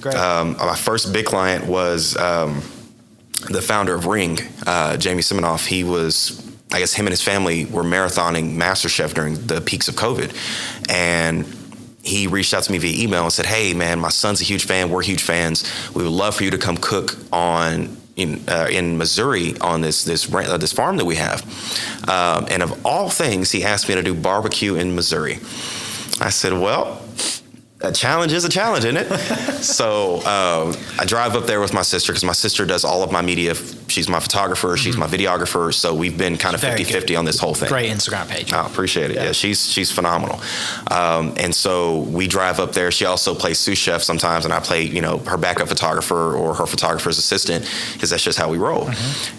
Great. My first big client was the founder of Ring, Jamie Siminoff. He was, I guess him and his family were marathoning MasterChef during the peaks of COVID. And he reached out to me via email and said, hey, man, my son's a huge fan. We're huge fans. We would love for you to come cook in Missouri on this farm that we have. And of all things, he asked me to do barbecue in Missouri. I said, well, a challenge is a challenge, isn't it? So I drive up there with my sister because my sister does all of my media. She's my photographer. She's my videographer. So we've been kind of 50-50 on this whole thing. Great Instagram page. I appreciate it. Yeah, she's phenomenal. And so we drive up there. She also plays sous chef sometimes, and I play, her backup photographer or her photographer's assistant because that's just how we roll.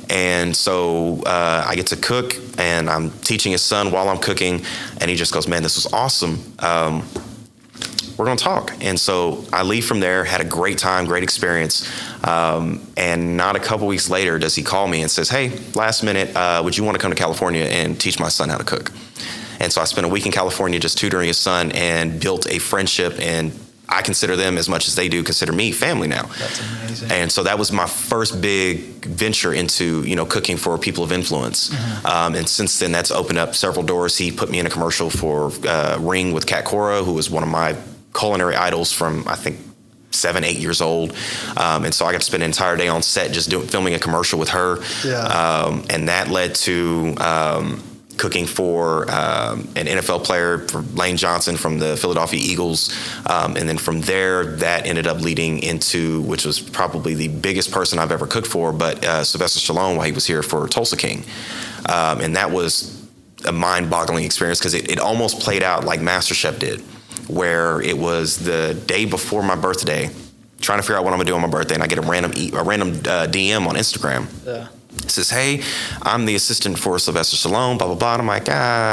And so I get to cook, and I'm teaching his son while I'm cooking, and he just goes, man, this was awesome. We're going to talk. And so I leave from there, had a great time, great experience. And not a couple weeks later does he call me and says, hey, last minute, would you want to come to California and teach my son how to cook? And so I spent a week in California just tutoring his son and built a friendship, and I consider them as much as they do consider me family now. That's amazing. And so that was my first big venture into, cooking for people of influence. And since then, that's opened up several doors. He put me in a commercial for Ring with Kat Cora, who was one of my culinary idols from, I think, 7, 8 years old. And so I got to spend an entire day on set just filming a commercial with her. Yeah. And that led to cooking for an NFL player, for Lane Johnson from the Philadelphia Eagles. And then from there, that ended up leading into, which was probably the biggest person I've ever cooked for, but Sylvester Stallone while he was here for Tulsa King. And that was a mind-boggling experience because it almost played out like MasterChef did, where it was the day before my birthday, trying to figure out what I'm gonna do on my birthday, and I get a random DM on Instagram. Yeah. It says, hey, I'm the assistant for Sylvester Stallone, blah, blah, blah. And I'm like,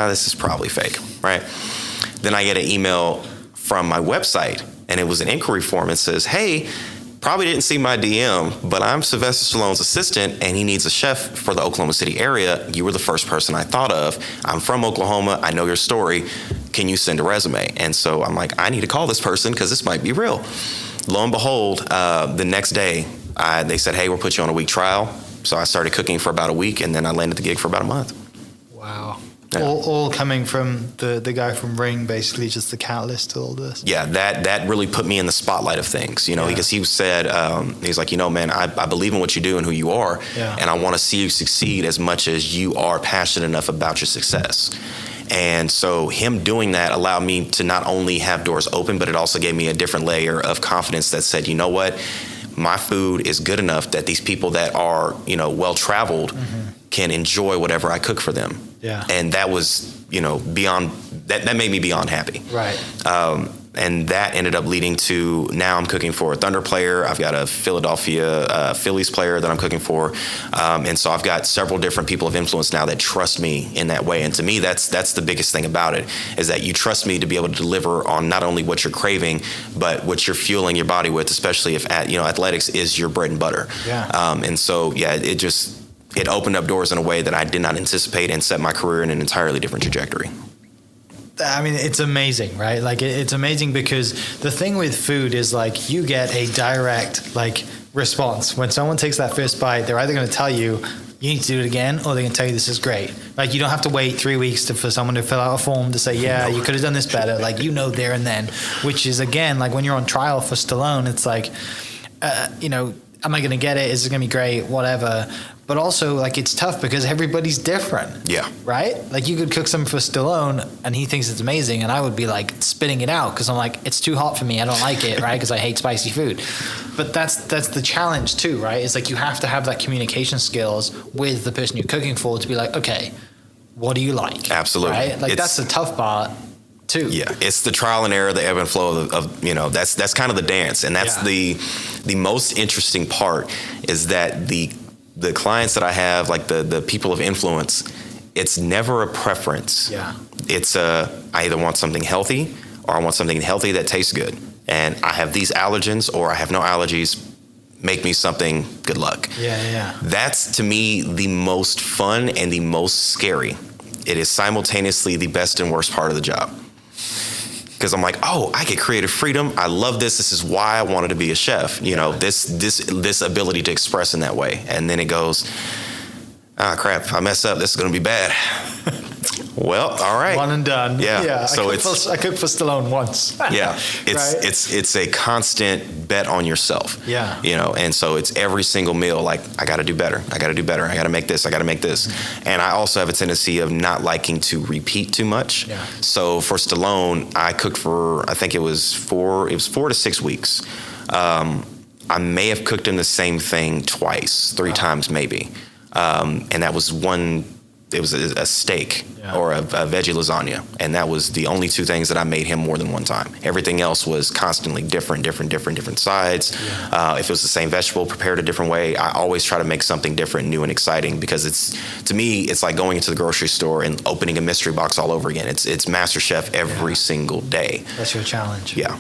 this is probably fake, right? Then I get an email from my website, and it was an inquiry form. It says, hey, probably didn't see my DM, but I'm Sylvester Stallone's assistant, and he needs a chef for the Oklahoma City area. You were the first person I thought of. I'm from Oklahoma. I know your story. Can you send a resume? And so I'm like, I need to call this person because this might be real. Lo and behold, the next day, they said, hey, we'll put you on a week trial. So I started cooking for about a week, and then I landed the gig for about a month. Wow. Yeah. All coming from the guy from Ring, basically just the catalyst to all this. Yeah, that really put me in the spotlight of things, because he said, he's like, man, I believe in what you do and who you are, and I want to see you succeed as much as you are passionate enough about your success. And so him doing that allowed me to not only have doors open, but it also gave me a different layer of confidence that said, you know what, my food is good enough that these people that are, well-traveled can enjoy whatever I cook for them. Yeah. And that was, beyond, that made me beyond happy. Right. And that ended up leading to now I'm cooking for a Thunder player. I've got a Philadelphia Phillies player that I'm cooking for. And so I've got several different people of influence now that trust me in that way. And to me, that's the biggest thing about it, is that you trust me to be able to deliver on not only what you're craving, but what you're fueling your body with, especially if athletics is your bread and butter. Yeah. And so, it opened up doors in a way that I did not anticipate and set my career in an entirely different trajectory. I mean, it's amazing, right? Like, it's amazing because the thing with food is, like, you get a direct, response. When someone takes that first bite, they're either going to tell you, you need to do it again, or they're going to tell you this is great. Like, you don't have to wait 3 weeks for someone to fill out a form to say, you could have done this better. Like, there and then, which is, again, like when you're on trial for Stallone, it's like, am I going to get it? Is it going to be great? Whatever. But also, it's tough because everybody's different. Yeah. Right? Like, you could cook something for Stallone and he thinks it's amazing, and I would be spitting it out because I'm like, it's too hot for me. I don't like it, right? Because I hate spicy food. But that's the challenge too, right? It's you have to have that communication skills with the person you're cooking for to be like, okay, what do you like? Absolutely. Right? That's the tough part too. Yeah. It's the trial and error, the ebb and flow of that's kind of the dance. And that's the most interesting part, is that the clients that I have, the people of influence, it's never a preference. Yeah. It's I either want something healthy or I want something healthy that tastes good. And I have these allergens or I have no allergies. Make me something, good luck. Yeah. That's, to me, the most fun and the most scary. It is simultaneously the best and worst part of the job. because I'm like, oh, I get creative freedom. I love this. This is why I wanted to be a chef. You know, this ability to express in that way. And then it goes, ah, crap, I messed up. This is going to be bad. Well, all right. One and done. Yeah. So I cooked for Stallone once. Yeah. It's Right? it's a constant bet on yourself. Yeah. You know, and so it's every single meal, like, I got to do better. I got to do better. I got to make this. I got to make this. And I also have a tendency of not liking to repeat too much. Yeah. So for Stallone, I cooked for, I think it was 4 to 6 weeks. I may have cooked him the same thing twice, 3 times maybe. And that was it was a steak or a veggie lasagna. And that was the only 2 things that I made him more than one time. Everything else was constantly different sides. Yeah. If it was the same vegetable, prepared a different way, I always try to make something different, new and exciting, because to me, it's like going into the grocery store and opening a mystery box all over again. It's MasterChef every single day. That's your challenge. Yeah.